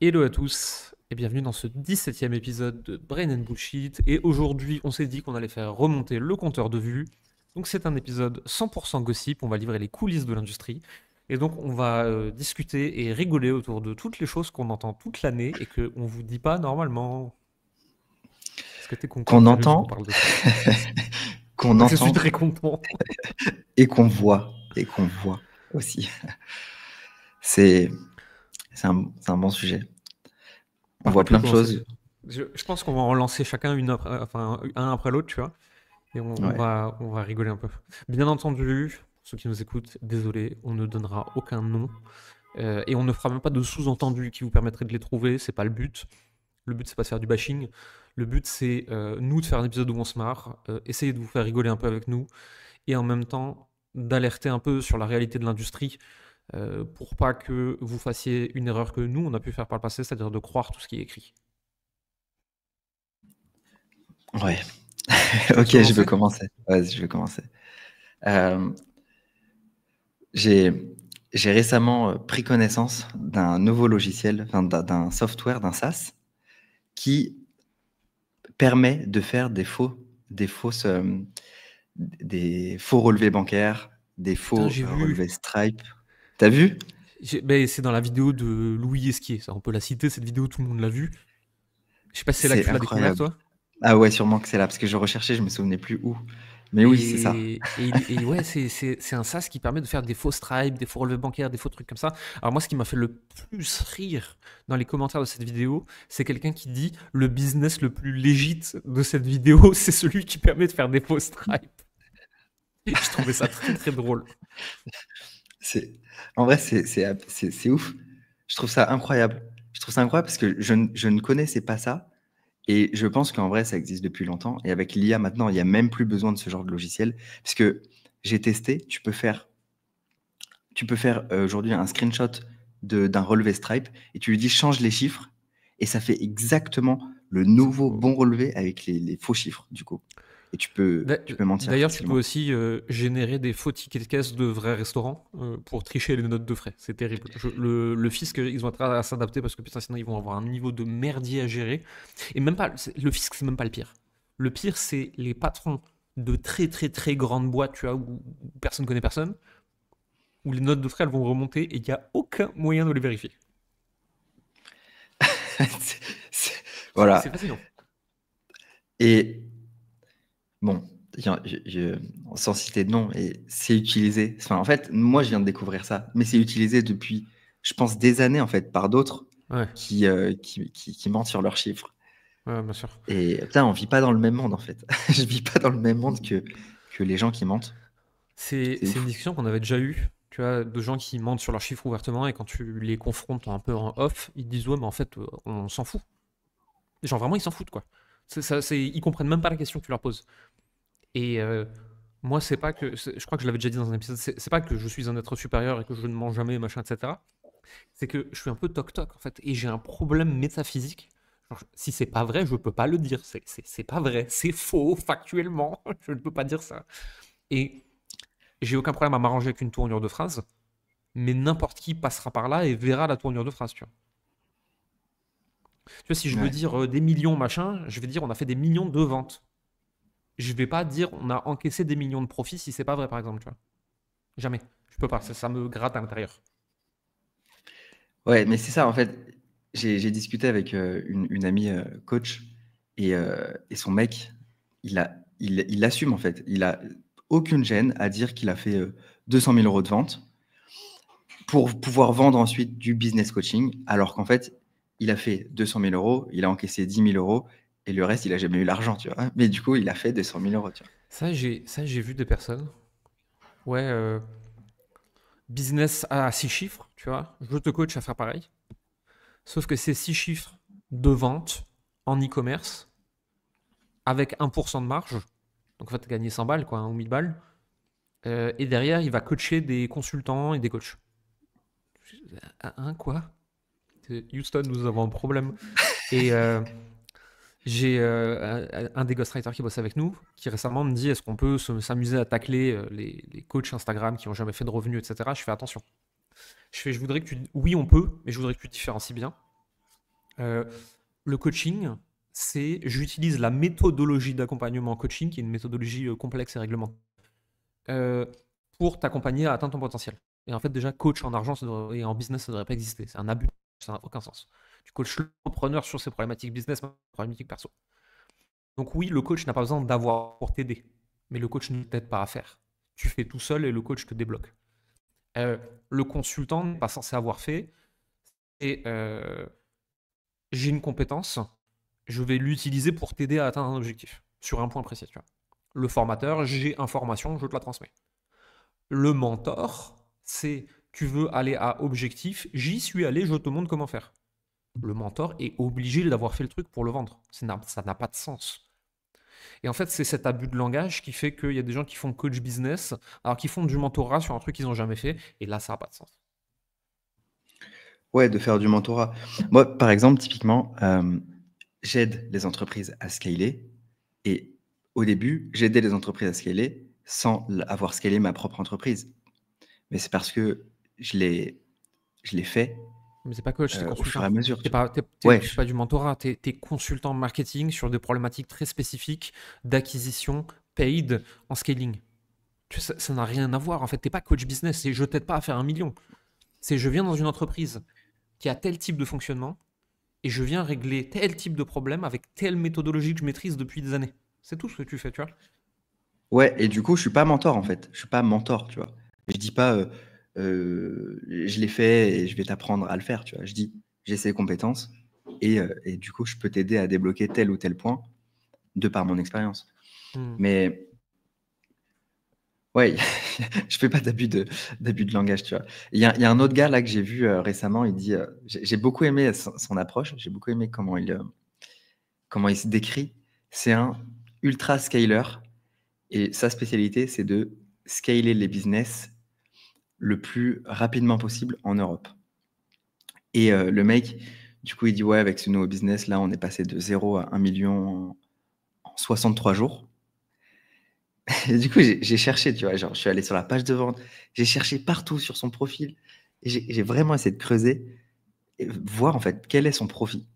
Hello à tous et bienvenue dans ce 17e épisode de Brain and Bullshit. Et aujourd'hui, on s'est dit qu'on allait faire remonter le compteur de vues. Donc c'est un épisode 100% gossip, on va livrer les coulisses de l'industrie. Et donc on va discuter et rigoler autour de toutes les choses qu'on entend toute l'année et qu'on vous dit pas normalement. Est-ce que t'es content, Qu'on Cyrus, qu'on entend, parle de ça? qu'on Je suis entend très content. et qu'on voit aussi. C'est c'est un bon sujet. On Par quoi voit tu veux plein de commencer? choses. Je pense qu'on va en lancer chacun enfin, un après l'autre, tu vois. Et Ouais. on va rigoler un peu. Bien entendu, pour ceux qui nous écoutent, désolé, on ne donnera aucun nom. Et on ne fera même pas de sous-entendus qui vous permettraient de les trouver, c'est pas le but. Le but, c'est pas de faire du bashing. Le but, c'est nous de faire un épisode où on se marre, essayer de vous faire rigoler un peu avec nous, et en même temps d'alerter un peu sur la réalité de l'industrie, pour pas que vous fassiez une erreur que nous, on a pu faire par le passé, c'est-à-dire de croire tout ce qui est écrit. Ouais. Tu Ok, veux je veux lancer? commencer. Vas-y, je vais commencer. Euh, j'ai j'ai récemment pris connaissance d'un nouveau logiciel, enfin, d'un software, d'un SaaS, qui permet de faire des fausses, des faux relevés bancaires, des Putain, faux j'ai vu. relevés Stripe. T'as vu? Ben, c'est dans la vidéo de Louis Esquier, ça on peut la citer, cette vidéo tout le monde l'a vue. Je sais pas si c'est là que C'est tu l'as découvert incroyable. toi. Ah ouais, sûrement que c'est là, parce que je recherchais, je me souvenais plus où. Mais oui, c'est ça. Et ouais, c'est un SaaS qui permet de faire des faux stripes, des faux relevés bancaires, des faux trucs comme ça. Alors moi, ce qui m'a fait le plus rire dans les commentaires de cette vidéo, c'est quelqu'un qui dit le business le plus légit de cette vidéo, c'est celui qui permet de faire des faux stripes. Et je trouvais ça très très drôle. C'est, en vrai, c'est ouf. Je trouve ça incroyable. Je trouve ça incroyable parce que je ne connaissais pas ça. Et je pense qu'en vrai, ça existe depuis longtemps. Et avec l'IA maintenant, il n'y a même plus besoin de ce genre de logiciel. Parce que j'ai testé, tu peux faire aujourd'hui un screenshot d'un relevé Stripe et tu lui dis change les chiffres. Et ça fait exactement le C'est nouveau faux. bon relevé avec les faux chiffres, du coup. Et tu peux mentir D'ailleurs, tu peux facilement. aussi générer des faux tickets de caisse de vrais restaurants pour tricher les notes de frais. C'est terrible. Le fisc, ils vont être à s'adapter parce que putain, sinon ils vont avoir un niveau de merdier à gérer. Et même pas, le fisc, c'est même pas le pire. Le pire, c'est les patrons de très très très grandes boîtes, tu vois, où personne connaît personne, où les notes de frais elles vont remonter et il n'y a aucun moyen de les vérifier. C'est- c'est- C'est voilà. fascinant. Et bon, sans citer de nom, et c'est utilisé. Enfin, en fait, moi, je viens de découvrir ça, mais c'est utilisé depuis, je pense, des années, en fait, par d'autres Ouais, qui mentent sur leurs chiffres. ouais, bien sûr. Et putain, on vit pas dans le même monde, en fait. Je vis pas dans le même monde que les gens qui mentent. C'est C'est une ouf. discussion qu'on avait déjà eue, tu vois, de gens qui mentent sur leurs chiffres ouvertement et quand tu les confrontes un peu en off, ils te disent ouais, mais en fait, on s'en fout. Genre vraiment, ils s'en foutent quoi. Ils comprennent même pas la question que tu leur poses. Et moi, c'est pas que, je crois que je l'avais déjà dit dans un épisode, c'est pas que je suis un être supérieur et que je ne mens jamais, machin, etc. C'est que je suis un peu toc-toc en fait et j'ai un problème métaphysique. Genre, si c'est pas vrai, je peux pas le dire. C'est pas vrai, c'est faux factuellement. Je ne peux pas dire ça. Et j'ai aucun problème à m'arranger avec une tournure de phrase, mais n'importe qui passera par là et verra la tournure de phrase, tu vois. Tu vois, si je veux Ouais. dire des millions, machin, je vais dire on a fait des millions de ventes. Je vais pas dire on a encaissé des millions de profits si c'est pas vrai, par exemple, tu vois. Jamais. Je peux pas, ça me gratte à l'intérieur. Ouais, mais c'est ça, en fait. J'ai discuté avec une amie coach et son mec, il assume, en fait. Il a aucune gêne à dire qu'il a fait 200 000 euros de vente pour pouvoir vendre ensuite du business coaching, alors qu'en fait, il a fait 200 000 euros, il a encaissé 10 000 euros, et le reste, il a jamais eu l'argent, tu vois. Mais du coup, il a fait 200 000 euros, tu vois. Ça, j'ai vu des personnes. Ouais, business à 6 chiffres, tu vois. Je te coach à faire pareil. Sauf que c'est 6 chiffres de vente en e-commerce avec 1% de marge. Donc en fait, gagner 100 balles, quoi, hein, ou 1000 balles. Et derrière, il va coacher des consultants et des coachs. Quoi? Houston, nous avons un problème. Et j'ai un des ghostwriters qui bosse avec nous qui récemment me dit est-ce qu'on peut s'amuser à tacler les coachs Instagram qui ont jamais fait de revenus, etc. Je fais attention. Je voudrais que tu. Oui, on peut, mais je voudrais que tu différencies bien. Euh, le coaching, j'utilise la méthodologie d'accompagnement coaching, qui est une méthodologie complexe et réglementée, euh, pour t'accompagner à atteindre ton potentiel. Et en fait, déjà, coach en argent et en business, ça ne devrait pas exister. C'est un abus. Ça n'a aucun sens. Tu coaches l'entrepreneur sur ses problématiques business, ses problématiques perso. Donc oui, le coach n'a pas besoin d'avoir pour t'aider. Mais le coach ne t'aide pas à faire. Tu fais tout seul et le coach te débloque. Le consultant n'est pas censé avoir fait. Et j'ai une compétence, je vais l'utiliser pour t'aider à atteindre un objectif sur un point précis. Tu vois. Le formateur, j'ai information, je te la transmets. Le mentor, c'est tu veux aller à objectif, j'y suis allé, je te montre comment faire. Le mentor est obligé d'avoir fait le truc pour le vendre. Ça n'a pas de sens. Et en fait, c'est cet abus de langage qui fait qu'il y a des gens qui font coach business, alors qu'ils font du mentorat sur un truc qu'ils n'ont jamais fait, et là, ça n'a pas de sens. Ouais, de faire du mentorat. Moi, par exemple, typiquement, j'aide les entreprises à scaler. Et au début, j'aidais les entreprises à scaler sans avoir scalé ma propre entreprise. Mais c'est parce que je l'ai fait Mais c'est pas coach, c'est au fur et consultant. à mesure. Tu Tu vois. pas, Ouais, tu fais pas du mentorat, tu es consultant marketing sur des problématiques très spécifiques d'acquisition paid en scaling. Ça n'a rien à voir. En fait, tu n'es pas coach business. C'est je t'aide pas à faire 1 million. C'est je viens dans une entreprise qui a tel type de fonctionnement et je viens régler tel type de problème avec telle méthodologie que je maîtrise depuis des années. C'est tout ce que tu fais, tu vois. ouais, et du coup, je suis pas mentor en fait. Je suis pas mentor, tu vois. Je dis pas, je l'ai fait et je vais t'apprendre à le faire, tu vois. Je dis, j'ai ces compétences et du coup, je peux t'aider à débloquer tel ou tel point de par mon expérience. Hmm. Mais ouais, je fais pas d'abus de langage, tu vois. Il y a un autre gars là que j'ai vu récemment, il dit, j'ai beaucoup aimé son approche, j'ai beaucoup aimé comment il se décrit. C'est un ultra scaler et sa spécialité, c'est de scaler les business le plus rapidement possible en Europe. Et le mec, du coup, il dit, ouais, avec ce nouveau business, là, on est passé de 0 à 1 million en 63 jours. Et du coup, j'ai cherché, tu vois, genre, je suis allé sur la page de vente, j'ai cherché partout sur son profil, et j'ai vraiment essayé de creuser et voir en fait quel est son profit.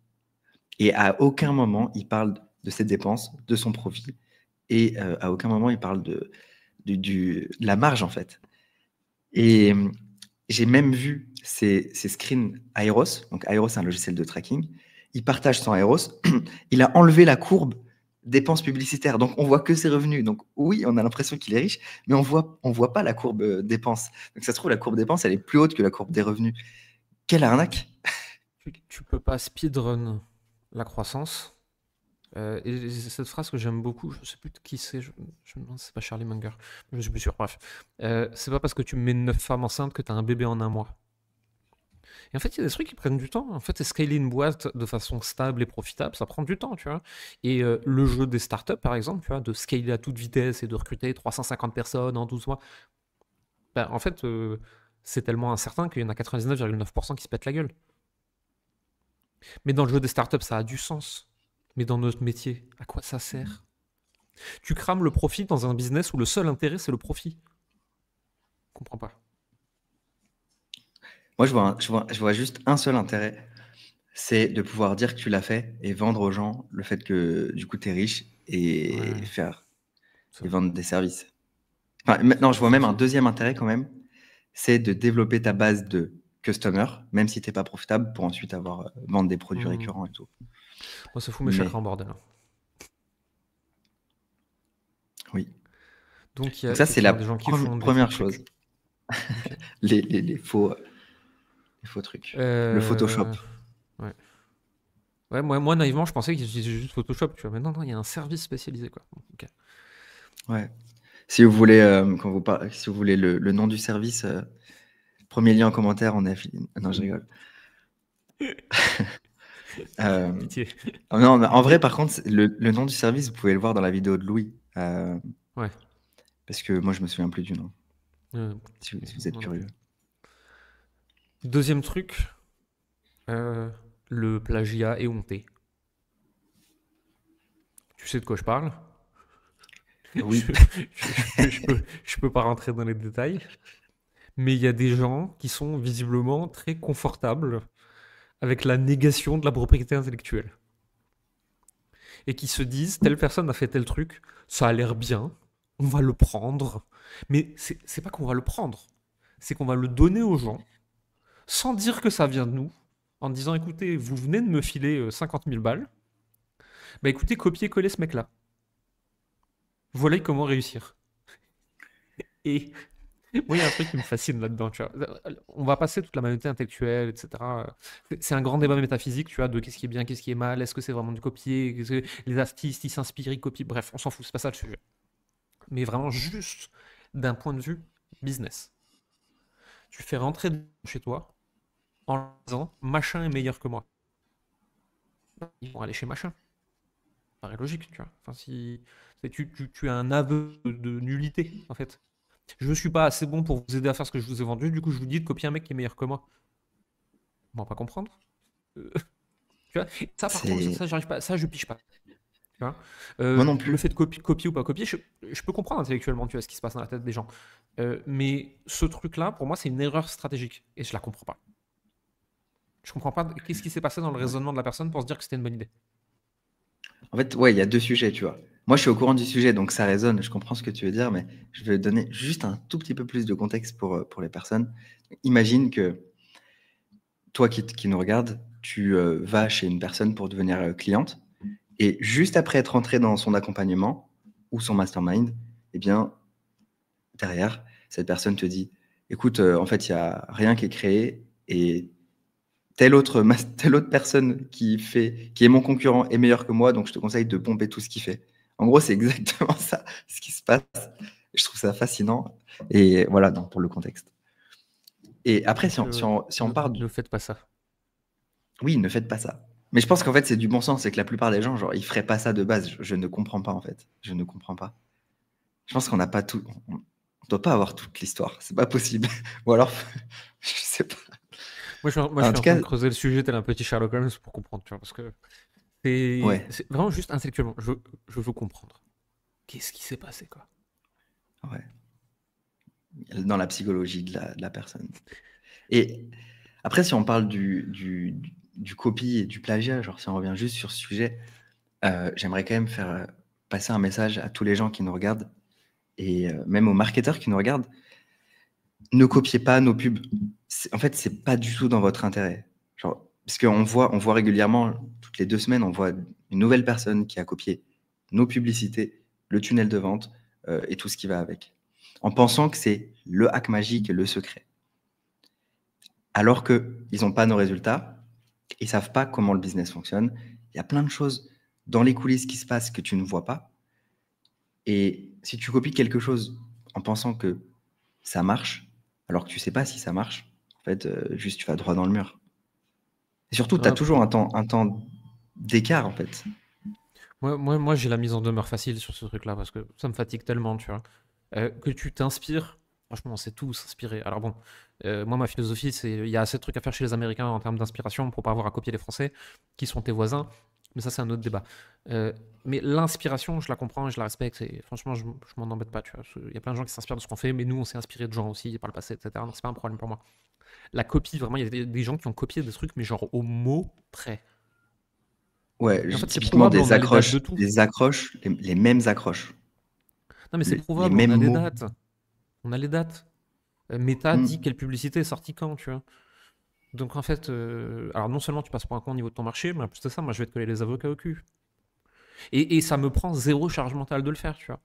Et à aucun moment il parle de ses dépenses, de son profit, et à aucun moment il parle de la marge en fait. Et j'ai même vu ses screens Aeros, donc Aeros c'est un logiciel de tracking, il partage son Aeros, il a enlevé la courbe dépenses publicitaires. Donc, on voit que ses revenus. Donc, oui, on a l'impression qu'il est riche, mais on voit pas la courbe dépenses. Donc, ça se trouve, la courbe dépenses, elle est plus haute que la courbe des revenus. Quelle arnaque! Tu peux pas speedrun la croissance. Et cette phrase que j'aime beaucoup, je sais plus de qui c'est, je me demande si c'est pas Charlie Munger, je suis plus sûr, bref. C'est pas parce que tu mets 9 femmes enceintes que tu as un bébé en un mois. Et en fait, il y a des trucs qui prennent du temps. En fait, scaler une boîte de façon stable et profitable, ça prend du temps, tu vois. Et le jeu des startups, par exemple, tu vois, de scaler à toute vitesse et de recruter 350 personnes en 12 mois, ben, en fait, c'est tellement incertain qu'il y en a 99,9% qui se pètent la gueule. Mais dans le jeu des startups, ça a du sens. Mais dans notre métier, à quoi ça sert? Tu crames le profit dans un business où le seul intérêt, c'est le profit. Je comprends pas. Moi, je vois juste un seul intérêt, c'est de pouvoir dire que tu l'as fait et vendre aux gens le fait que du coup, tu es riche et Ouais, c'est faux. vendre des services. Enfin, maintenant, je vois même un deuxième intérêt quand même, c'est de développer ta base de customers, même si tu n'es pas profitable, pour ensuite vendre des produits récurrents et tout. Moi, ça fout mes Mais chakras en bordel. oui. Donc, il y a Donc ça, c'est la effectivement des gens qui font des faux première trucs. chose. Ok. Les faux trucs. Le Photoshop. Ouais. Ouais, moi, naïvement, je pensais qu'ils utilisaient juste Photoshop, tu vois. Mais non, non, il y a un service spécialisé, quoi. Ok. Ouais. Si vous voulez, si vous voulez le nom du service, premier lien en commentaire, on est affilié. Non, je rigole. Pitié. Non, mais en vrai, Et, par contre, le nom du service, vous pouvez le voir dans la vidéo de Louis. ouais. Parce que moi, je me souviens plus du nom, Euh, si vous êtes moi non curieux. plus. Deuxième truc, le plagiat éhonté. Tu sais de quoi je parle? Oui. Je peux pas rentrer dans les détails, mais il y a des gens qui sont visiblement très confortables avec la négation de la propriété intellectuelle. Et qui se disent, telle personne a fait tel truc, ça a l'air bien, on va le prendre. Mais c'est pas qu'on va le prendre, c'est qu'on va le donner aux gens, sans dire que ça vient de nous, en disant, écoutez, vous venez de me filer 50 000 balles, bah écoutez, copier-coller ce mec-là. Voilà comment réussir. Et moi, il y a un truc qui me fascine là-dedans, tu vois. On va passer toute la malhonnêteté intellectuelle, etc. C'est un grand débat métaphysique, tu vois, de qu'est-ce qui est bien, qu'est-ce qui est mal, est-ce que c'est vraiment du copier, est-ce que les artistes, ils s'inspirent, ils copient, bref, on s'en fout, c'est pas ça le sujet. Mais vraiment juste d'un point de vue business. Tu fais rentrer chez toi en leur disant, machin est meilleur que moi. Ils vont aller chez machin. Ça paraît logique, tu vois. Enfin, si tu as un aveu de nullité, en fait. Je ne suis pas assez bon pour vous aider à faire ce que je vous ai vendu, du coup je vous dis de copier un mec qui est meilleur que moi. On va pas comprendre. Euh, tu vois, ça par contre, C'est ça j'arrive pas, ça je piche pas. Tu vois. moi non Le plus. fait de copier ou pas copier, je peux comprendre intellectuellement, tu vois, ce qui se passe dans la tête des gens. Mais ce truc-là, pour moi, c'est une erreur stratégique et je la comprends pas. Je comprends pas qu'est-ce qui s'est passé dans le Ouais. raisonnement de la personne pour se dire que c'était une bonne idée. En fait, ouais, il y a 2 sujets, tu vois? Moi, je suis au courant du sujet, donc ça résonne, je comprends ce que tu veux dire, mais je vais donner juste un tout petit peu plus de contexte pour les personnes. Imagine que toi qui nous regardes, tu, vas chez une personne pour devenir, cliente et juste après être entré dans son accompagnement ou son mastermind, eh bien, derrière, cette personne te dit: «Écoute, en fait, il y a rien qui est créé et telle autre personne qui est mon concurrent est meilleur que moi, donc je te conseille de pomper tout ce qu'il fait.» En gros, c'est exactement ça, ce qui se passe. Je trouve ça fascinant et voilà, donc pour le contexte. Et après, Donc si on part ne faites pas ça. oui, ne faites pas ça. Mais je pense qu'en fait, c'est du bon sens, c'est que la plupart des gens, genre, ils feraient pas ça de base. Je ne comprends pas, en fait. Je ne comprends pas. Je pense qu'on n'a pas tout on doit pas avoir toute l'histoire, c'est pas possible. Ou alors, je sais pas. Moi, je En suis tout en train cas, de creuser le sujet tel un petit Sherlock Holmes pour comprendre, tu vois, parce que ouais, c'est vraiment juste intellectuellement. Je veux comprendre. Qu'est-ce qui s'est passé, quoi? ouais, dans la psychologie de la personne. Et après, si on parle du copie et du plagiat, genre si on revient juste sur ce sujet, j'aimerais quand même faire, passer un message à tous les gens qui nous regardent et même aux marketeurs qui nous regardent. Ne copiez pas nos pubs. En fait, c'est pas du tout dans votre intérêt. Genre, parce on voit régulièrement, toutes les 2 semaines, on voit une nouvelle personne qui a copié nos publicités, le tunnel de vente et tout ce qui va avec, en pensant que c'est le hack magique et le secret. Alors qu'ils n'ont pas nos résultats, ils savent pas comment le business fonctionne. Il y a plein de choses dans les coulisses qui se passent que tu ne vois pas. Et si tu copies quelque chose en pensant que ça marche, alors que tu sais pas si ça marche, en fait, juste tu vas droit dans le mur. Et surtout, tu as Grave. toujours un temps d'écart, en fait. Moi j'ai la mise en demeure facile sur ce truc-là parce que ça me fatigue tellement, tu vois. Que tu t'inspires, franchement, on sait tout s'inspirer. Alors bon, moi ma philosophie, c'est il y a assez de trucs à faire chez les Américains en termes d'inspiration pour pas avoir à copier les Français, qui sont tes voisins. Mais ça, c'est un autre débat. Euh, mais l'inspiration, je la comprends et je la respecte. Et franchement, je m'en embête pas, tu vois. Il y a plein de gens qui s'inspirent de ce qu'on fait, mais nous, on s'est inspiré de gens aussi par le passé, etc. Donc c'est pas un problème pour moi. La copie, vraiment, il y a des gens qui ont copié des trucs, mais genre au mot près. Ouais, Et en fait, c'est typiquement probable, on a les dates de tout. des accroches, les mêmes accroches, Non, mais c'est les probable, on mêmes a les mots. dates. On a les dates. Meta dit Hmm. quelle publicité est sortie quand, tu vois. Donc en fait, alors non seulement tu passes pour un con au niveau de ton marché, mais en plus de ça, moi je vais te coller les avocats au cul. Et ça me prend zéro charge mentale de le faire, tu vois.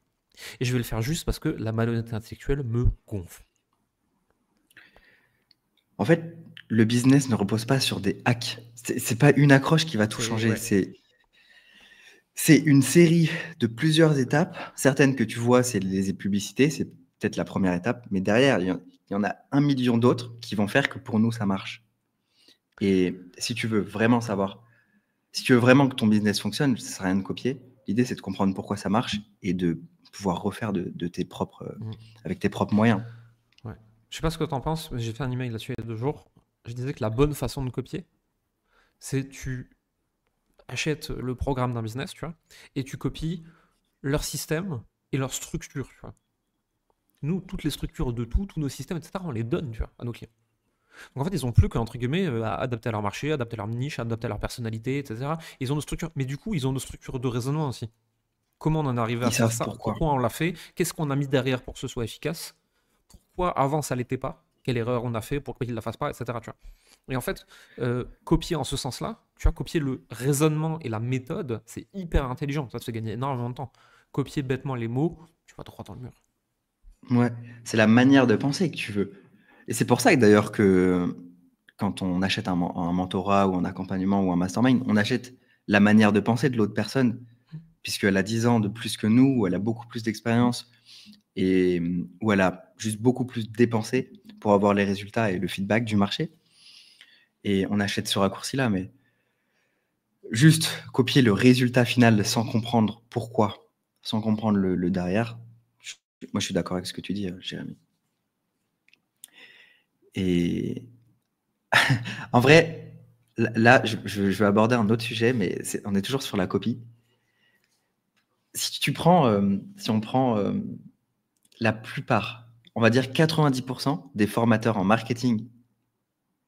Et je vais le faire juste parce que la malhonnêteté intellectuelle me gonfle. En fait, le business ne repose pas sur des hacks. C'est pas une accroche qui va tout C'est changer. ouais. C'est une série de plusieurs étapes. Certaines que tu vois, c'est les publicités, c'est peut-être la première étape, mais derrière, il y en a 1 million d'autres qui vont faire que pour nous, ça marche. Et si tu veux vraiment savoir, si tu veux vraiment que ton business fonctionne, ça sert à rien de copier. L'idée, c'est de comprendre pourquoi ça marche et de pouvoir refaire de tes propres, Mm, avec tes propres moyens. ouais. Je sais pas ce que t'en penses, mais j'ai fait un email là-dessus il y a 2 jours. Je disais que la bonne façon de copier, c'est tu achètes le programme d'un business, tu vois, et tu copies leur système et leur structure, tu vois. Nous, toutes les structures de tout, tous nos systèmes, etc., on les donne, tu vois, à nos clients. Donc en fait, ils ont plus qu'à, entre guillemets, à adapter à leur marché, adapter leur niche, adapter à leur personnalité, etc. Ils ont nos structures, mais du coup, ils ont nos structures de raisonnement aussi. Comment on en est arrivé à Ils faire savent ça? pourquoi. Pourquoi on l'a fait? Qu'est-ce qu'on a mis derrière pour que ce soit efficace? Pourquoi avant ça l'était pas? Quelle erreur on a fait pour qu'ils ne la fassent pas, etc. Tu vois. Et en fait, copier en ce sens-là, tu vois, copier le raisonnement et la méthode, c'est hyper intelligent. Ça te fait gagner énormément de temps. Copier bêtement les mots, tu vas droit dans le mur. Ouais, c'est la manière de penser que tu veux. Et c'est pour ça que d'ailleurs que quand on achète un mentorat ou un accompagnement ou un mastermind, on achète la manière de penser de l'autre personne, puisqu'elle a 10 ans de plus que nous, ou elle a beaucoup plus d'expérience, et où elle a juste beaucoup plus dépensé pour avoir les résultats et le feedback du marché. Et on achète ce raccourci-là, mais juste copier le résultat final sans comprendre pourquoi, sans comprendre le derrière. Moi, je suis d'accord avec ce que tu dis, Jérémy. Et en vrai, là, je vais aborder un autre sujet, mais on est toujours sur la copie. Si on prend la plupart, on va dire 90% des formateurs en marketing,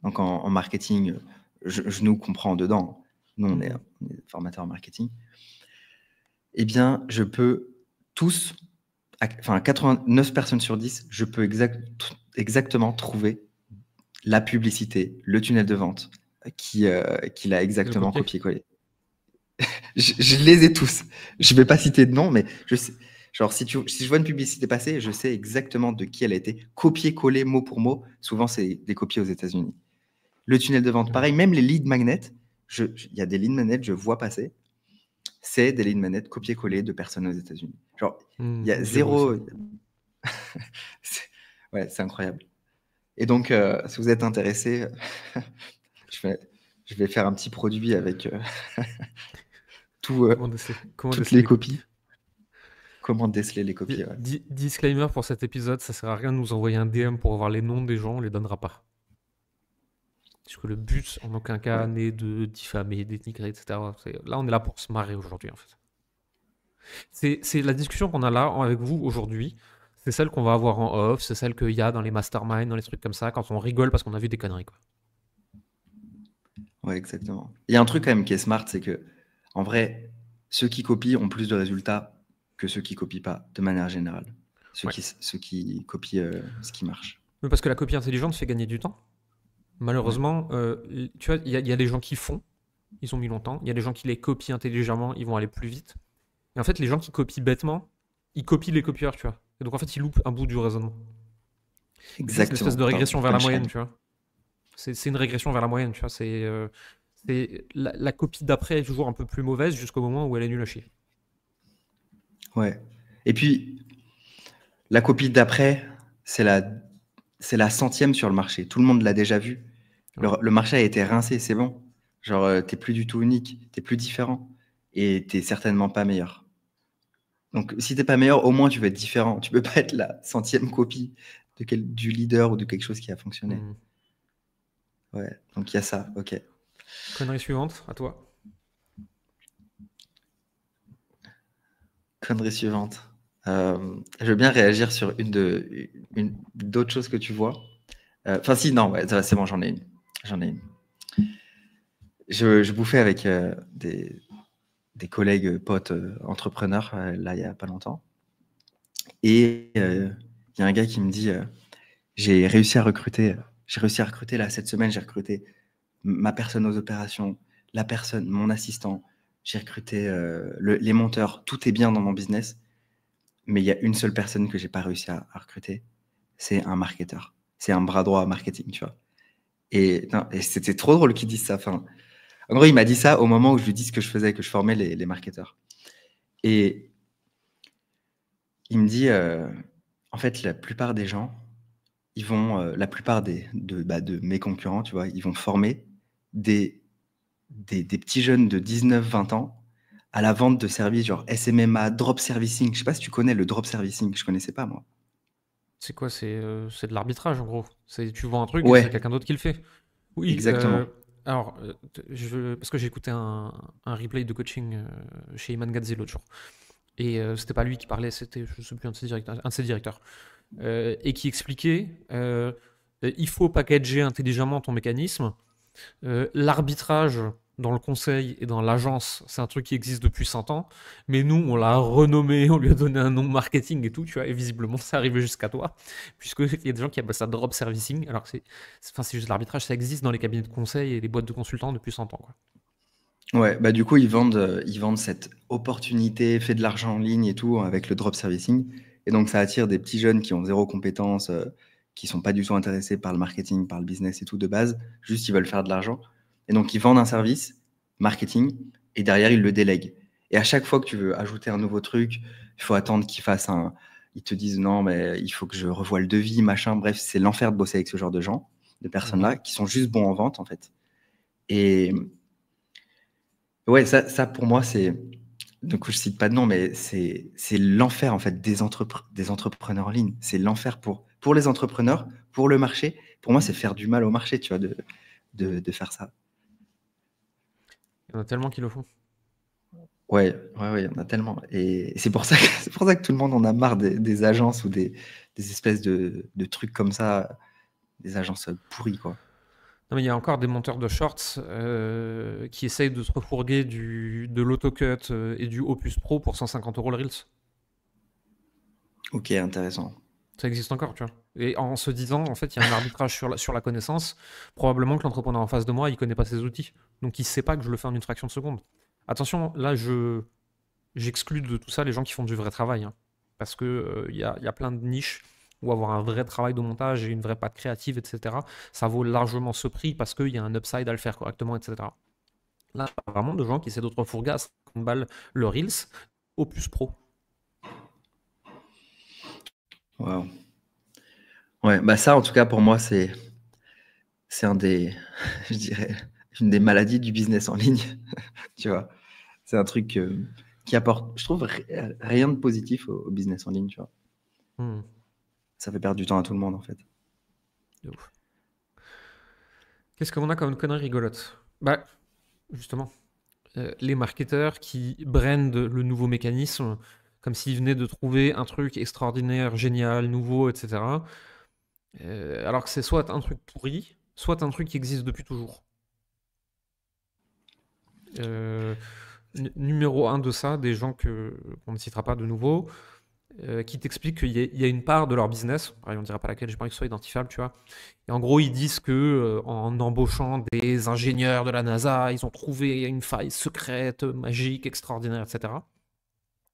donc en marketing, je nous comprends dedans, nous on est formateurs en marketing, eh bien, je peux tous, enfin 89 personnes sur 10, je peux exactement trouver la publicité, le tunnel de vente qui l'a Le exactement copier. copié-collé. Je les ai tous. Je vais pas citer de nom, mais je sais. Genre, si je vois une publicité passer, je sais exactement de qui elle a été copié-collé mot pour mot. Souvent, c'est des copies aux États-Unis. Le tunnel de vente, Ouais. pareil. Même les lead magnets, il y a des lead magnets, je vois passer. C'est des lead magnets copié-collé de personnes aux États-Unis. Genre, il y a Je vois aussi. zéro. Ouais, c'est incroyable. Et donc, si vous êtes intéressé, je vais faire un petit produit avec tout, Comment toutes déceler les les copies? copies. Comment déceler les copies, ouais. Disclaimer pour cet épisode, ça sert à rien de nous envoyer un DM pour avoir les noms des gens, on les donnera pas. Parce que le but, en aucun cas, Ouais. n'est de diffamer, d'énigrer, etc. Là, on est là pour se marrer aujourd'hui, en fait. C'est la discussion qu'on a là avec vous aujourd'hui. C'est celle qu'on va avoir en off, c'est celle qu'il y a dans les masterminds, dans les trucs comme ça, quand on rigole parce qu'on a vu des conneries, quoi. Ouais, exactement. Il y a un truc quand même qui est smart, c'est que, en vrai, ceux qui copient ont plus de résultats que ceux qui copient pas, de manière générale. Ouais. Ceux qui copient ce qui marche. Mais parce que la copie intelligente fait gagner du temps. Ouais. Malheureusement, tu vois, il y a des gens qui font, ils ont mis longtemps. Il y a des gens qui les copient intelligemment, ils vont aller plus vite. Et en fait, les gens qui copient bêtement, ils copient les copieurs, tu vois. Et donc, en fait, ils loupent un bout du raisonnement. Et ça, c'est une espèce Exactement. de Putain, régression vers la moyenne, punchline. tu vois. C'est une régression vers la moyenne, tu vois. C'est la copie d'après est toujours un peu plus mauvaise jusqu'au moment où elle est nulle à chier. Ouais. Et puis, la copie d'après, c'est la centième sur le marché. Tout le monde l'a déjà vu. Ouais. Le marché a été rincé, c'est bon. Genre, t'es plus du tout unique, t'es plus différent. Et t'es certainement pas meilleur. Donc, si t'es pas meilleur, au moins tu vas être différent. Tu peux pas être la centième copie du leader ou de quelque chose qui a fonctionné. Hmm. Ouais, donc il y a ça, ok. Connerie suivante, à toi. Connerie suivante. Je veux bien réagir sur d'autres choses que tu vois. Enfin, si, non, ouais, ça va, c'est bon, j'en ai une. J'en ai une. Je bouffais avec des collègues, potes, entrepreneurs, là, il y a pas longtemps. Et il y a un gars qui me dit j'ai réussi à recruter là cette semaine, j'ai recruté ma personne aux opérations, la personne, mon assistant, j'ai recruté les monteurs, tout est bien dans mon business, mais il y a une seule personne que j'ai pas réussi à recruter, c'est un marketeur, c'est un bras droit marketing, tu vois. Et c'était trop drôle qu'il dise ça. Enfin, en gros, il m'a dit ça au moment où je lui dis ce que je faisais, que je formais les marketeurs. Et il me dit, en fait, la plupart des gens, ils vont, la plupart de mes concurrents, tu vois, ils vont former des petits jeunes de 19-20 ans à la vente de services genre SMMA, drop servicing. Je sais pas si tu connais le drop servicing, je connaissais pas moi. C'est quoi? C'est de l'arbitrage, en gros. Tu vends un truc et c'est Ouais, quelqu'un d'autre qui le fait. Oui, exactement. alors, parce que j'ai écouté un replay de coaching chez Iman Gadzhi l'autre jour. Et c'était pas lui qui parlait, c'était, je sais plus, un de ses directeurs. Et qui expliquait Il faut packager intelligemment ton mécanisme. L'arbitrage dans le conseil et dans l'agence, c'est un truc qui existe depuis 100 ans, mais nous, on l'a renommé, on lui a donné un nom marketing et tout, tu vois, et visiblement, c'est arrivé jusqu'à toi, puisqu'il y a des gens qui appellent ça drop servicing, alors que c'est juste l'arbitrage, ça existe dans les cabinets de conseil et les boîtes de consultants depuis 100 ans, quoi. Ouais, bah du coup, ils vendent cette opportunité, fait de l'argent en ligne et tout, avec le drop servicing. Et donc, ça attire des petits jeunes qui ont zéro compétence, qui sont pas du tout intéressés par le marketing, par le business et tout de base. Juste, ils veulent faire de l'argent. Et donc, ils vendent un service marketing et derrière, ils le délèguent. Et à chaque fois que tu veux ajouter un nouveau truc, il faut attendre qu'ils fassent un. Ils te disent non, mais il faut que je revoie le devis, machin. Bref, c'est l'enfer de bosser avec ce genre de gens, de personnes-là, qui sont juste bons en vente, en fait. Et ouais, ça pour moi, c'est. Donc, je cite pas de nom, mais c'est l'enfer en fait des entrepreneurs en ligne. C'est l'enfer pour les entrepreneurs, pour le marché. Pour moi, c'est faire du mal au marché, tu vois, de faire ça. Il y en a tellement qui le font. Ouais, ouais, ouais, il y en a tellement. Et c'est pour ça que, c'est pour ça que tout le monde en a marre des agences ou des espèces de trucs comme ça, des agences pourries, quoi. Non, mais il y a encore des monteurs de shorts qui essayent de se refourguer de l'autocut et du Opus Pro pour 150 euros le Reels. Ok, intéressant. Ça existe encore, tu vois. Et en se disant, en fait, il y a un arbitrage sur la connaissance. Probablement que l'entrepreneur en face de moi, il connaît pas ses outils. Donc, il sait pas que je le fais en une fraction de seconde. Attention, là, j'exclus de tout ça les gens qui font du vrai travail, hein. Parce que il y a plein de niches où avoir un vrai travail de montage et une vraie patte créative, etc., ça vaut largement ce prix parce qu'il y a un upside à le faire correctement, etc. Là, il y a vraiment de gens qui essaient d'autres fourgas à 50 balles le Reels, Opus Pro. Waouh. Ouais, bah ça, en tout cas, pour moi, c'est un des, je dirais, une des maladies du business en ligne, tu vois. C'est un truc qui apporte, je trouve, rien de positif au business en ligne, tu vois. Hmm, Ça fait perdre du temps à tout le monde, en fait. de ouf. Qu'est-ce qu'on a comme une connerie rigolote? Bah, justement, les marketeurs qui brandent le nouveau mécanisme comme s'ils venaient de trouver un truc extraordinaire, génial, nouveau, etc. Alors que c'est soit un truc pourri, soit un truc qui existe depuis toujours. Euh, numéro un de ça, des gens qu'on ne citera pas de nouveau, qui t'expliquent qu'il y a une part de leur business, pareil, on ne dira pas laquelle, j'ai pas envie que ce soit identifiable, tu vois. Et en gros, ils disent que en embauchant des ingénieurs de la NASA, ils ont trouvé une faille secrète, magique, extraordinaire, etc.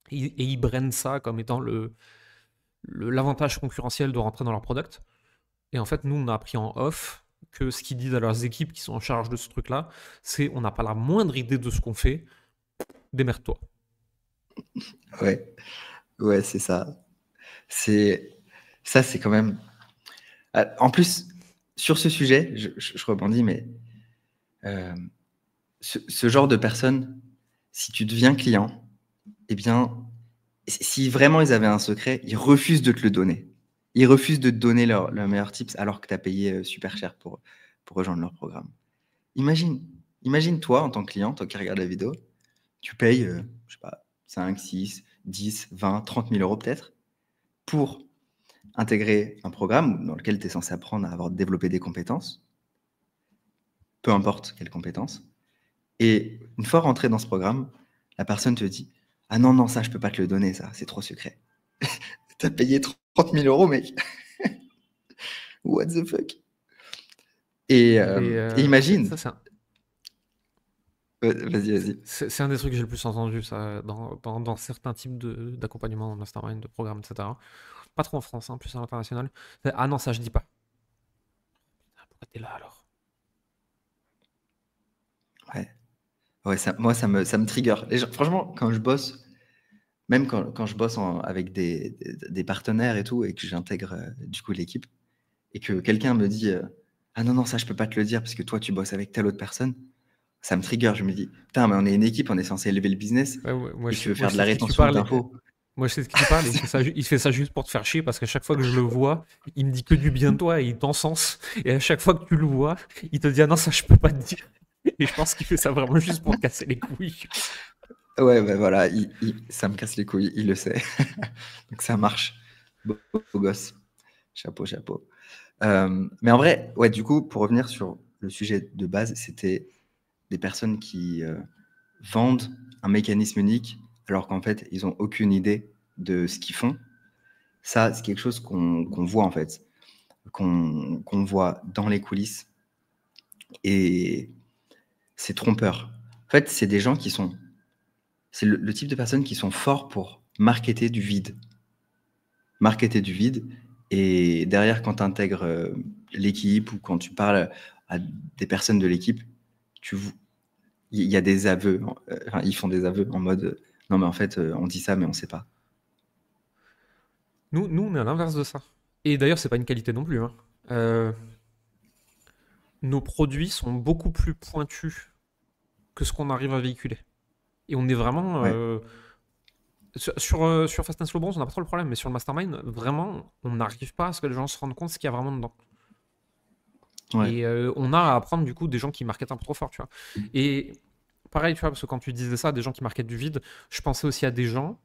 Et ils brandent ça comme étant l'avantage concurrentiel de rentrer dans leur product. Et en fait, nous, on a appris en off que ce qu'ils disent à leurs équipes qui sont en charge de ce truc-là, c'est on n'a pas la moindre idée de ce qu'on fait, démerde-toi. Ouais, ouais, c'est ça. C'est ça, c'est quand même. En plus, sur ce sujet, je rebondis, mais euh, ce genre de personnes, si tu deviens client, eh bien, si vraiment ils avaient un secret, ils refusent de te le donner. Ils refusent de te donner leur meilleur tips alors que tu as payé super cher pour rejoindre leur programme. Imagine, imagine toi en tant que client, toi qui regardes la vidéo, tu payes, je sais pas, 5, 6, 10, 20, 30 000 euros peut-être pour intégrer un programme dans lequel tu es censé apprendre à avoir développé des compétences, peu importe quelles compétences. Et une fois rentré dans ce programme, la personne te dit: ah non, non, ça, je peux pas te le donner, ça, c'est trop secret. T'as payé 30 000 euros, mec. What the fuck? Et imagine, Ça, vas-y, vas-y. c'est un des trucs que j'ai le plus entendu, ça, dans certains types d'accompagnement, de mastermind, de programmes, etc. Pas trop en France, hein, plus à l'international. Ah non, ça, je dis pas. Pourquoi t'es là alors? Ouais, ouais, moi, ça me trigger. Franchement, quand je bosse, même quand je bosse avec des partenaires et tout, et que j'intègre du coup l'équipe, et que quelqu'un me dit ah non, non, ça, je peux pas te le dire parce que toi, tu bosses avec telle autre personne, ça me trigger. Je me dis, putain, mais on est une équipe, on est censé élever le business, Ouais, ouais, et tu veux moi, faire je de sais la de qui tu rétention parles. d'infos. Moi, je sais de qui tu parles. Il fait ça juste pour te faire chier parce qu'à chaque fois que je le vois, il me dit que du bien de toi et il t'encense. Et à chaque fois que tu le vois, il te dit ah non, ça, je peux pas te dire. Et je pense qu'il fait ça vraiment juste pour te casser les couilles. Ouais, ben voilà, ça me casse les couilles, il le sait. Donc ça marche. Beau gosse. Chapeau, chapeau. Mais en vrai, ouais, du coup, pour revenir sur le sujet de base, c'était des personnes qui vendent un mécanisme unique alors qu'en fait, ils n'ont aucune idée de ce qu'ils font. Ça, c'est quelque chose qu'on voit en fait, qu'on voit dans les coulisses et c'est trompeur. En fait, c'est des gens qui sont... C'est le type de personnes qui sont forts pour marketer du vide. Marketer du vide. Et derrière, quand tu intègres l'équipe ou quand tu parles à des personnes de l'équipe, il y a des aveux. Enfin, ils font des aveux en mode non, mais en fait, on dit ça, mais on sait pas. Nous, on est à l'inverse de ça. Et d'ailleurs, c'est pas une qualité non plus, hein. Nos produits sont beaucoup plus pointus que ce qu'on arrive à véhiculer. Et on est vraiment. Ouais, Sur Fast and Slow Bronze, on n'a pas trop le problème, mais sur le Mastermind, vraiment, on n'arrive pas à ce que les gens se rendent compte ce qu'il y a vraiment dedans. ouais, Et on a à apprendre du coup des gens qui marketent un peu trop fort, tu vois. Et pareil, tu vois, parce que quand tu disais ça, des gens qui marketent du vide, je pensais aussi à des gens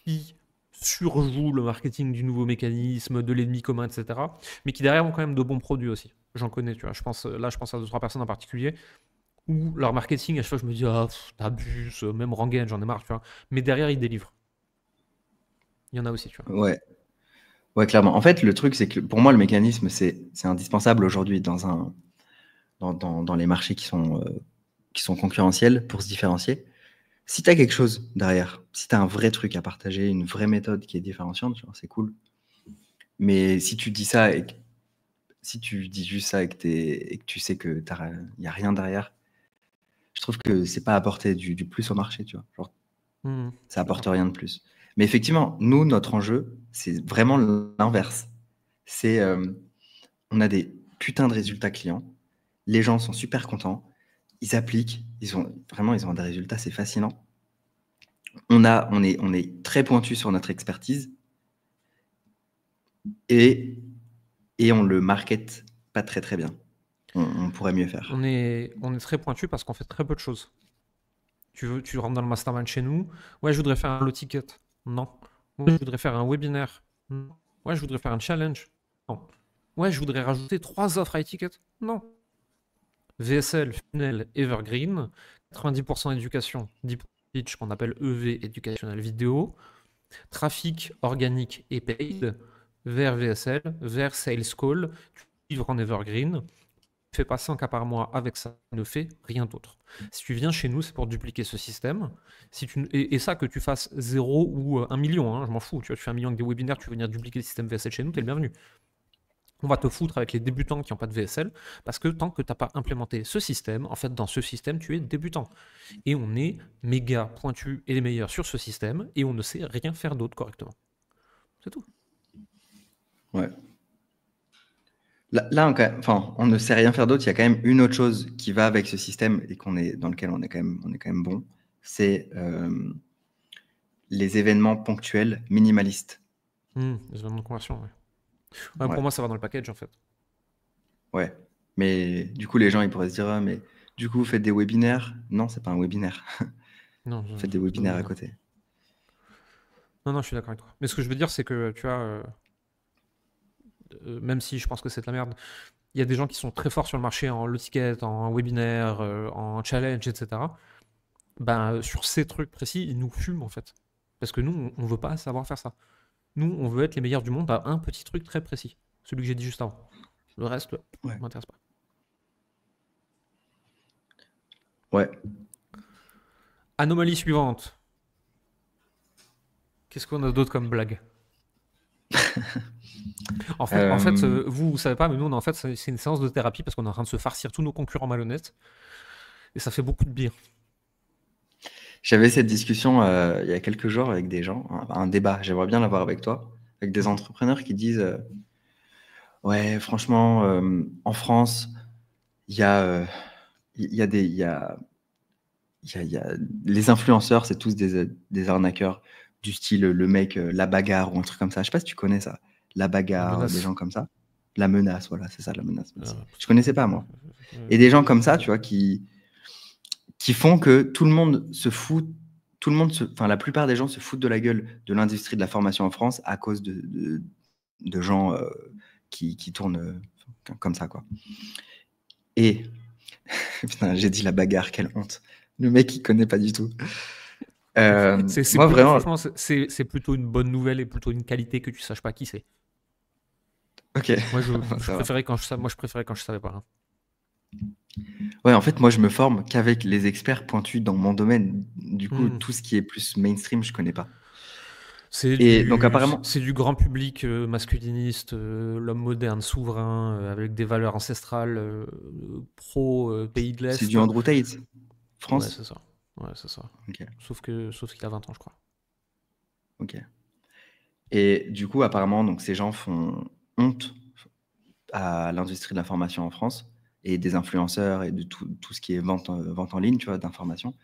qui surjouent le marketing du nouveau mécanisme, de l'ennemi commun, etc. Mais qui derrière ont quand même de bons produits aussi. J'en connais, tu vois. Là, je pense à 2-3 personnes en particulier où leur marketing, à chaque fois, je me dis, ah, t'abuses, même Rangen, j'en ai marre, tu vois. Mais derrière, ils délivrent. Il y en a aussi, tu vois. ouais. Ouais, clairement. En fait, le truc, c'est que pour moi, le mécanisme, c'est indispensable aujourd'hui dans les marchés qui sont concurrentiels pour se différencier. Si tu as quelque chose derrière, si tu as un vrai truc à partager, une vraie méthode qui est différenciante, genre, c'est cool. Mais si tu dis ça et si tu dis juste ça et que tu sais que il n'y a rien derrière, je trouve que c'est pas apporter du plus au marché, tu vois. Genre, Je ça suis apporte d'accord. rien de plus. Mais effectivement, nous, notre enjeu, c'est vraiment l'inverse. C'est on a des putains de résultats clients. Les gens sont super contents. Ils appliquent. Ils ont des résultats, c'est fascinant. On est très pointu sur notre expertise et, et on le market pas très très bien. On pourrait mieux faire. On est très pointu parce qu'on fait très peu de choses. Tu rentres dans le mastermind chez nous. Ouais, je voudrais faire un low ticket. Non. Ouais, je voudrais faire un webinaire. Non. Ouais, je voudrais faire un challenge. Non. Ouais, je voudrais rajouter 3 offres high ticket. Non. VSL, funnel, evergreen, 90% éducation, 10% pitch qu'on appelle EV, éducationnel vidéo, trafic organique et paid, vers VSL, vers sales call, tu livres en evergreen, tu fais passer un cas par mois avec ça, ne fais rien d'autre. Si tu viens chez nous, c'est pour dupliquer ce système. Et ça, que tu fasses 0 ou 1 million, hein, je m'en fous. Tu vois, tu fais 1 million avec des webinaires, tu veux venir dupliquer le système VSL chez nous, t'es le bienvenu. On va te foutre avec les débutants qui n'ont pas de VSL, parce que tant que tu n'as pas implémenté ce système, en fait, dans ce système, tu es débutant. Et on est méga pointu et les meilleurs sur ce système, et on ne sait rien faire d'autre correctement. C'est tout. Ouais. Là on ne sait rien faire d'autre. Il y a quand même une autre chose qui va avec ce système et dans lequel on est quand même bon. C'est les événements ponctuels minimalistes. Les événements de conversion, ouais. Ouais, Ouais. pour moi, ça va dans le package, en fait. Ouais. Mais du coup, les gens, ils pourraient se dire, ah, mais du coup, vous faites des webinaires? Non, c'est pas un webinaire. Non, Faites des c'est pas webinaires à webinaire. côté. Non, non, je suis d'accord avec toi. Mais ce que je veux dire, c'est que, tu vois, même si je pense que c'est de la merde, il y a des gens qui sont très forts sur le marché en low ticket, en webinaire, en challenge, etc. Ben, sur ces trucs précis, ils nous fument, en fait. Parce que nous, on veut pas savoir faire ça. Nous, on veut être les meilleurs du monde à un petit truc très précis. Celui que j'ai dit juste avant. Le reste, Ouais. m'intéresse pas. Ouais. Anomalie suivante. Qu'est-ce qu'on a d'autre comme blague? Euh, Vous savez pas, mais nous, en fait, c'est une séance de thérapie parce qu'on est en train de se farcir tous nos concurrents malhonnêtes. Et ça fait beaucoup de bien. J'avais cette discussion il y a quelques jours avec des gens, un débat, j'aimerais bien l'avoir avec toi, avec des Mhm. entrepreneurs qui disent ouais, franchement, en France, il y a, il y a des, il y a- les influenceurs, c'est tous des arnaqueurs du style le mec, la bagarre ou un truc comme ça. Je sais pas si tu connais ça, la La bagarre, des menace. gens comme ça. La menace, voilà, c'est ça, la menace. Euh, Merci. Je connaissais pas, moi. Et des gens comme ça, tu vois, qui font que tout le monde se fout, enfin, la plupart des gens se foutent de la gueule de l'industrie de la formation en France à cause de gens qui tournent comme ça, quoi. Et putain, j'ai dit la bagarre, quelle honte. Le mec, il connaît pas du tout. Moi, vraiment, Franchement, c'est plutôt une bonne nouvelle et plutôt une qualité que tu saches pas qui c'est. ok, Moi, je ça va. préférais quand je savais pas, hein. Ouais, en fait, moi, je me forme qu'avec les experts pointus dans mon domaine. Du coup, tout ce qui est plus mainstream, je connais pas. Et donc, apparemment, C'est du grand public masculiniste, l'homme moderne, souverain, avec des valeurs ancestrales, pro pays de c'est l'Est. du Andrew Tate, Ouais, France. c'est ça. Ouais, c'est ça. Ok, Sauf qu'il a 20 ans, je crois. ok. Et du coup, apparemment, donc, ces gens font honte à l'industrie de l'information en France et des influenceurs et de tout ce qui est vente en ligne, tu vois, d'information.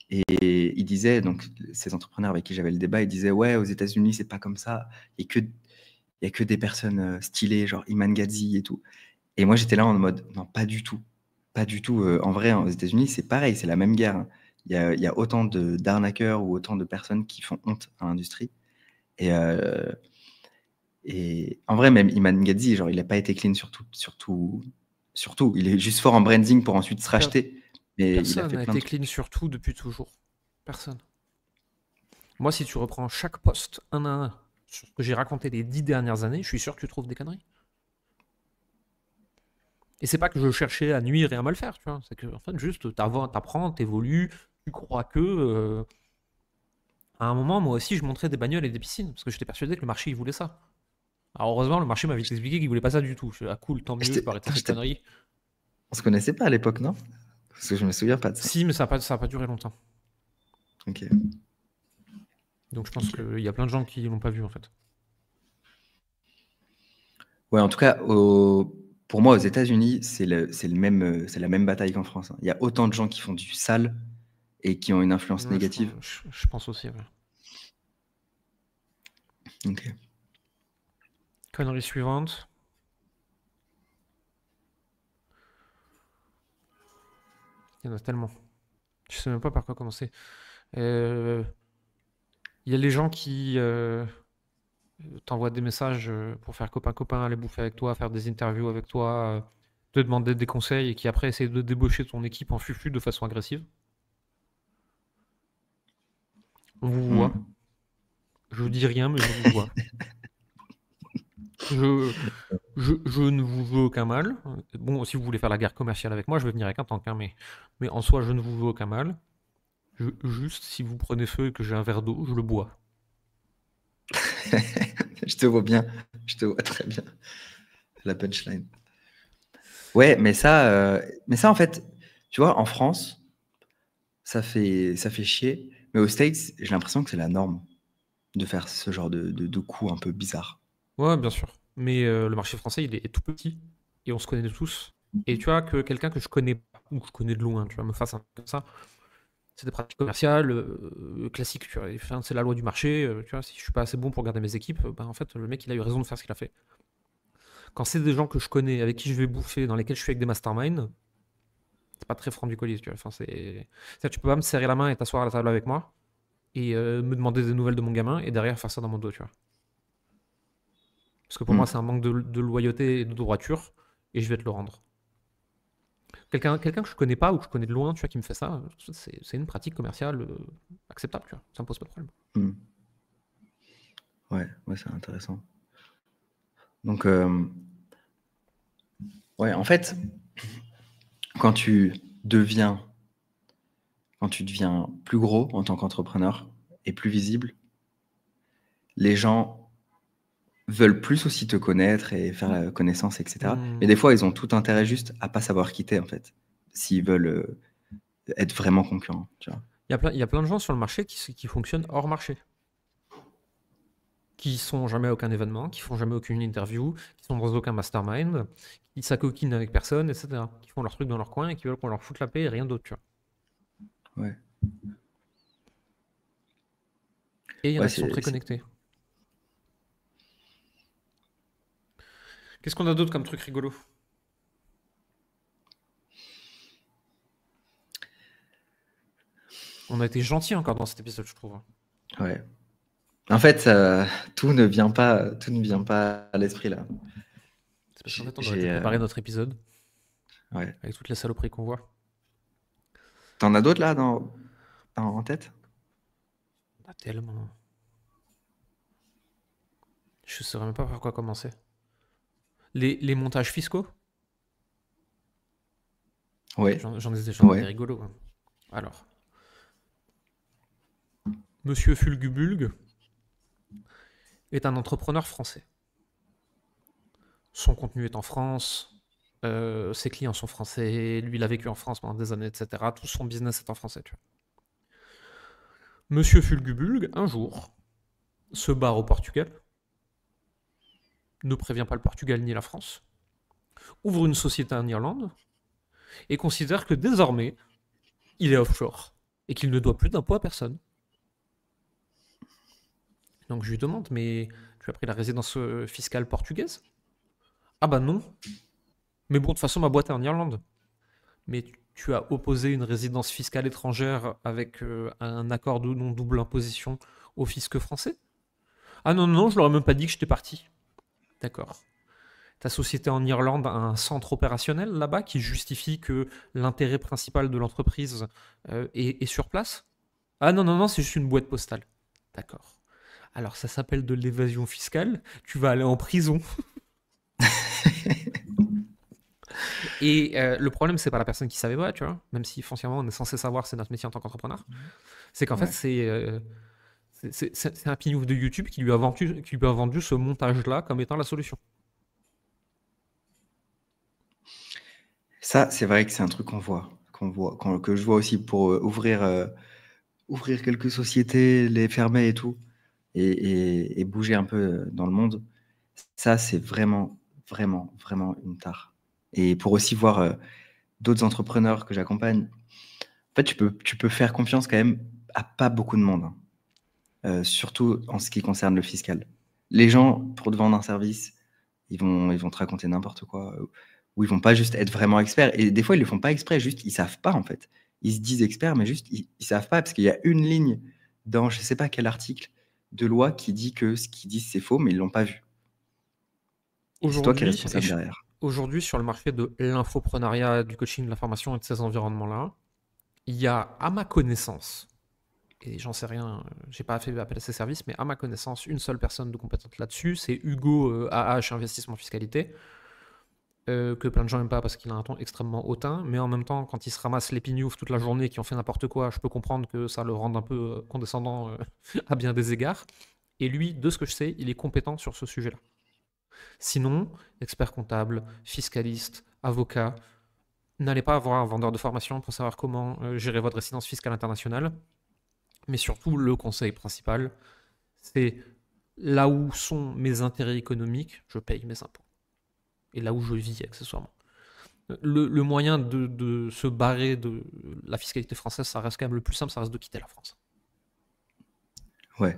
Et il disait, donc, ces entrepreneurs avec qui j'avais le débat, ils disaient, ouais, aux États-Unis, c'est pas comme ça. Il y a que des personnes stylées, genre Iman Gadzhi et tout. Et moi, j'étais là en mode, non, pas du tout. Pas du tout. En vrai, aux États-Unis, c'est pareil, c'est la même guerre, hein. Il y a autant d'arnaqueurs ou autant de personnes qui font honte à l'industrie. Et en vrai, même Iman Gadzhi, genre, il n'a pas été clean sur tout. Il est juste fort en branding pour ensuite se racheter. Mais il a Personne fait n'a plein de été clean trucs. sur tout depuis toujours. Personne. Moi, si tu reprends chaque poste un à un sur ce que j'ai raconté les 10 dernières années, je suis sûr que tu trouves des conneries. Et c'est pas que je cherchais à nuire et à mal faire, tu vois. C'est que, en fait, juste, t'apprends, t'évolues, tu crois que. À un moment, moi aussi, je montrais des bagnoles et des piscines, parce que j'étais persuadé que le marché, il voulait ça. Alors, heureusement, le marché m'avait expliqué qu'il voulait pas ça du tout. Je suis ah, cool, tant mieux, je peux arrêter Attends, ces conneries. on se connaissait pas à l'époque, non? Parce que je me souviens pas de ça. Si, mais ça a pas duré longtemps. Ok. Donc, je pense Ok. qu'il y a plein de gens qui l'ont pas vu, en fait. Ouais, en tout cas, pour moi, aux États-Unis, c'est la même bataille qu'en France, hein. Il y a autant de gens qui font du sale et qui ont une influence Ouais, négative. je pense aussi, ouais. Ok. Connerie suivante. Il y en a tellement. Je sais même pas par quoi commencer. Il y a les gens qui t'envoient des messages pour faire copain-copain, aller bouffer avec toi, faire des interviews avec toi, te demander des conseils et qui après essayent de débaucher ton équipe en fufu de façon agressive. On vous voit. Hmm. Je vous dis rien, mais je vous vois. Je, je ne vous veux aucun mal. Bon, si vous voulez faire la guerre commerciale avec moi, je vais venir avec un tank, hein, mais en soi, je ne vous veux aucun mal. Juste, si vous prenez feu et que j'ai un verre d'eau, je le bois. Je te vois bien. Je te vois très bien. La punchline. Ouais, mais ça, en fait, tu vois, en France, ça fait chier. Mais aux States, j'ai l'impression que c'est la norme de faire ce genre de coups un peu bizarres. Ouais, bien sûr. Mais le marché français, il est tout petit et on se connaît tous. Et tu vois, que quelqu'un que je connais pas, ou que je connais de loin, tu vois, me fasse un truc comme ça, c'est des pratiques commerciales classiques, tu vois. Enfin, c'est la loi du marché, tu vois. Si je suis pas assez bon pour garder mes équipes, ben, en fait, le mec, il a eu raison de faire ce qu'il a fait. Quand c'est des gens que je connais, avec qui je vais bouffer, dans lesquels je suis avec des masterminds, c'est pas très franc du colis, tu vois. Enfin, c'est-à-dire, tu peux pas me serrer la main et t'asseoir à la table avec moi et me demander des nouvelles de mon gamin et derrière faire ça dans mon dos, tu vois. Parce que pour moi, Hmm. c'est un manque de loyauté et de droiture, et je vais te le rendre. Quelqu'un que je connais pas ou que je connais de loin, tu vois, qui me fait ça, c'est une pratique commerciale acceptable, tu vois. Ça me pose pas de problème. Hmm. Ouais, ouais, c'est intéressant. Donc, ouais, en fait, quand tu deviens, quand tu deviens plus gros en tant qu'entrepreneur et plus visible, les gens veulent plus aussi te connaître et faire la connaissance, etc. Mais des fois, ils ont tout intérêt juste à pas savoir quitter, en fait, s'ils veulent être vraiment concurrents, tu vois. Il y a plein de gens sur le marché qui fonctionnent hors marché. Qui sont jamais à aucun événement, qui font jamais aucune interview, qui sont dans aucun mastermind, qui s'acoquinent avec personne, etc. Qui font leur truc dans leur coin et qui veulent qu'on leur foute la paix et rien d'autre, tu vois. Ouais, Et il y en ouais, a qui sont très c'est... connectés. Qu'est-ce qu'on a d'autre comme truc rigolo? On a été gentil encore dans cet épisode, je trouve. Ouais. En fait, tout ne vient pas à l'esprit là. C'est parce qu'en fait, on aurait dû J'ai, préparer notre épisode ouais. avec toutes les saloperies qu'on voit. T'en as d'autres là en tête? On a tellement. Je saurais même pas par quoi commencer. Les montages fiscaux, Ouais, j'en ai des ouais. rigolos, hein. Alors, Monsieur Fulgubulg est un entrepreneur français. Son contenu est en France, ses clients sont français, lui il a vécu en France pendant des années, etc. Tout son business est en français, tu vois. Monsieur Fulgubulg, un jour, se barre au Portugal, ne prévient pas le Portugal ni la France, ouvre une société en Irlande et considère que désormais, il est offshore et qu'il ne doit plus d'impôts à personne. Donc je lui demande, mais tu as pris la résidence fiscale portugaise? Ah bah non. Mais bon, de toute façon, ma boîte est en Irlande. Mais tu as opposé une résidence fiscale étrangère avec un accord de non-double imposition au fisc français? Ah non, non, je leur ai même pas dit que j'étais parti. D'accord. Ta société en Irlande a un centre opérationnel là-bas qui justifie que l'intérêt principal de l'entreprise est sur place? Ah non, non, non, c'est juste une boîte postale. D'accord. Alors ça s'appelle de l'évasion fiscale, tu vas aller en prison. Et le problème, c'est pas la personne qui savait pas, tu vois, même si foncièrement on est censé savoir, c'est notre métier en tant qu'entrepreneur. C'est qu'en fait, Ouais. c'est un pignouf de YouTube qui lui a vendu ce montage-là comme étant la solution. Ça, c'est vrai que c'est un truc que je vois aussi pour ouvrir quelques sociétés, les fermer et tout, et bouger un peu dans le monde. Ça, c'est vraiment, vraiment, vraiment une tare. Et pour aussi voir d'autres entrepreneurs que j'accompagne, en fait, tu peux faire confiance quand même à pas beaucoup de monde, hein. Surtout en ce qui concerne le fiscal. Les gens, pour te vendre un service, ils vont te raconter n'importe quoi, ou ils vont pas juste être vraiment experts. Et des fois, ils le font pas exprès, juste ils savent pas en fait. Ils se disent experts, mais juste ils savent pas parce qu'il y a une ligne dans je sais pas quel article de loi qui dit que ce qu'ils disent c'est faux, mais ils l'ont pas vu. Et c'est toi qui es Aujourd'hui, responsable derrière. aujourd'hui, sur le marché de l'infoprenariat, du coaching, de la formation et de ces environnements-là, il y a, à ma connaissance, et j'en sais rien, j'ai pas fait appel à ces services, mais à ma connaissance, une seule personne de compétente là-dessus, c'est Hugo AH Investissement Fiscalité, que plein de gens n'aiment pas parce qu'il a un ton extrêmement hautain, mais en même temps, quand il se ramasse les pignoufs toute la journée qui ont fait n'importe quoi, je peux comprendre que ça le rende un peu condescendant à bien des égards. Et lui, de ce que je sais, il est compétent sur ce sujet-là. Sinon, expert comptable, fiscaliste, avocat, n'allez pas avoir un vendeur de formation pour savoir comment gérer votre résidence fiscale internationale. Mais surtout, le conseil principal, c'est là où sont mes intérêts économiques, je paye mes impôts. Et là où je vis accessoirement. Le moyen de se barrer de la fiscalité française, ça reste quand même le plus simple, ça reste de quitter la France. Ouais.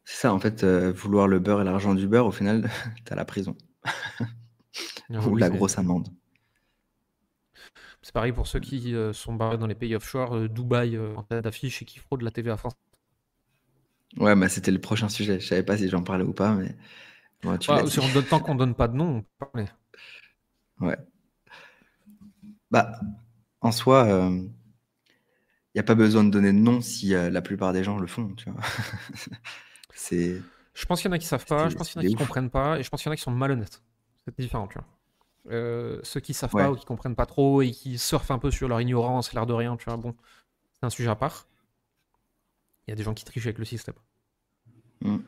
C'est ça, en fait, vouloir le beurre et l'argent du beurre, au final, t'as la prison. Ou Oui, la grosse amende. c'est pareil pour ceux qui sont barrés dans les pays offshore, Dubaï en tête d'affiche et qui fraudent la TVA France. Ouais, bah c'était le prochain sujet. Je savais pas si j'en parlais ou pas, mais moi, tu l'as Bah, dit. tant qu'on donne pas de nom, on peut parler. Ouais. Bah, en soi, il n'y a pas besoin de donner de nom si la plupart des gens le font, tu vois. C'est Je pense qu'il y en a qui savent pas, je pense qu'il y en c'est a des qui ouf. comprennent pas, et je pense qu'il y en a qui sont malhonnêtes. C'est différent, tu vois. Ceux qui savent pas Ouais. ou qui comprennent pas trop et qui surfent un peu sur leur ignorance, l'air de rien, tu vois, bon, c'est un sujet à part. Il y a des gens qui trichent avec le système. Mm.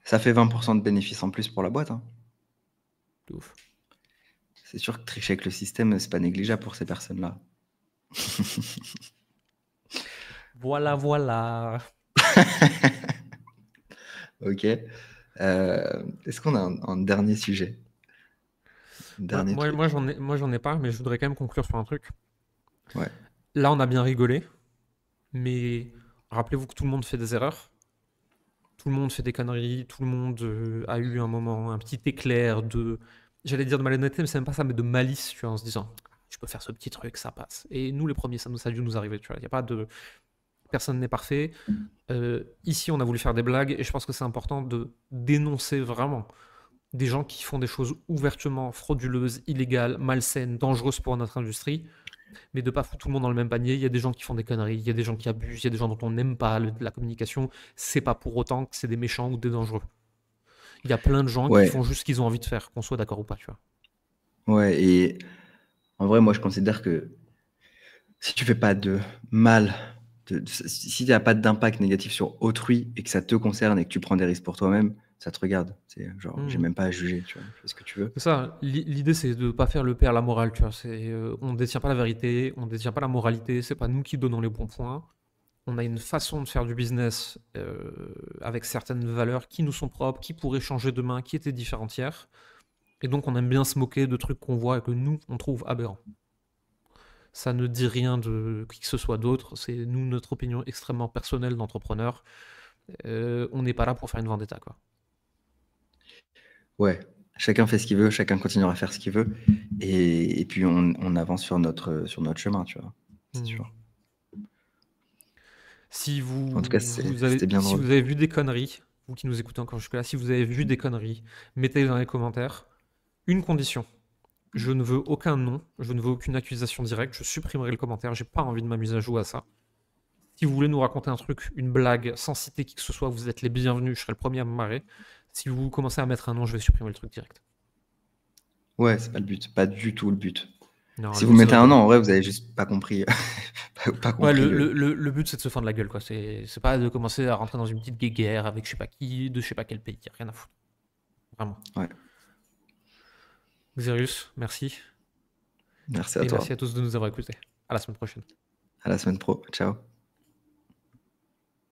Ça fait 20% de bénéfices en plus pour la boîte, hein. De ouf. C'est sûr que tricher avec le système, c'est pas négligeable pour ces personnes-là. Voilà, voilà. Ok. Est-ce qu'on a un dernier sujet? Un Moi, dernier moi, truc? moi, j'en ai pas, mais je voudrais quand même conclure sur un truc. Ouais. Là, on a bien rigolé, mais rappelez-vous que tout le monde fait des erreurs. Tout le monde fait des conneries, tout le monde a eu un moment, un petit éclair de, j'allais dire de malhonnêteté, mais c'est même pas ça, mais de malice, tu vois, en se disant, je peux faire ce petit truc, ça passe. Et nous, les premiers, ça a dû nous arriver, tu vois. Il y a pas de, personne n'est parfait. Ici, on a voulu faire des blagues, et je pense que c'est important de dénoncer vraiment des gens qui font des choses ouvertement frauduleuses, illégales, malsaines, dangereuses pour notre industrie, mais de pas foutre tout le monde dans le même panier. Il y a des gens qui font des conneries, il y a des gens qui abusent, il y a des gens dont on n'aime pas la communication. C'est pas pour autant que c'est des méchants ou des dangereux. Il y a plein de gens qui Ouais, font juste ce qu'ils ont envie de faire, qu'on soit d'accord ou pas, tu vois. ouais. Et en vrai, moi, je considère que si tu fais pas de mal, si tu n'as pas d'impact négatif sur autrui et que ça te concerne et que tu prends des risques pour toi-même, ça te regarde. C'est genre, j'ai Hmm. même pas à juger, tu vois. Fais ce que tu veux. C'est ça, l'idée c'est de pas faire le père la morale, tu vois. On détient pas la vérité, on détient pas la moralité, c'est pas nous qui donnons les bons points. On a une façon de faire du business avec certaines valeurs qui nous sont propres, qui pourraient changer demain, qui étaient différentes hier. Et donc on aime bien se moquer de trucs qu'on voit et que nous, on trouve aberrants. Ça ne dit rien de qui que ce soit d'autre, c'est nous, notre opinion extrêmement personnelle d'entrepreneur. On n'est pas là pour faire une vendetta, quoi. Ouais. Chacun fait ce qu'il veut, chacun continuera à faire ce qu'il veut. Et puis, on avance sur notre chemin, tu vois. C'est Hmm. sûr. Si En tout cas, c'était bien si drôle. vous avez vu des conneries, vous qui nous écoutez encore jusque-là, si vous avez vu des conneries, mettez-les dans les commentaires. Une condition, je ne veux aucun nom, je ne veux aucune accusation directe, je supprimerai le commentaire, j'ai pas envie de m'amuser à jouer à ça. Si vous voulez nous raconter un truc, une blague, sans citer qui que ce soit, vous êtes les bienvenus, je serai le premier à me marrer. Si vous commencez à mettre un nom, je vais supprimer le truc direct. Ouais, c'est pas le but. Pas du tout le but. Non, Si le vous but c'est de mettez un rigoler. an, en vrai, vous avez juste pas compris, pas Ouais, compris le. le but c'est de se fendre la gueule, quoi. C'est pas de commencer à rentrer dans une petite guéguerre avec je sais pas qui, de je sais pas quel pays, rien à foutre. Vraiment. Ouais. Xerius, merci. Merci à Et merci toi. à tous de nous avoir écoutés. À la semaine prochaine. À la semaine pro. Ciao.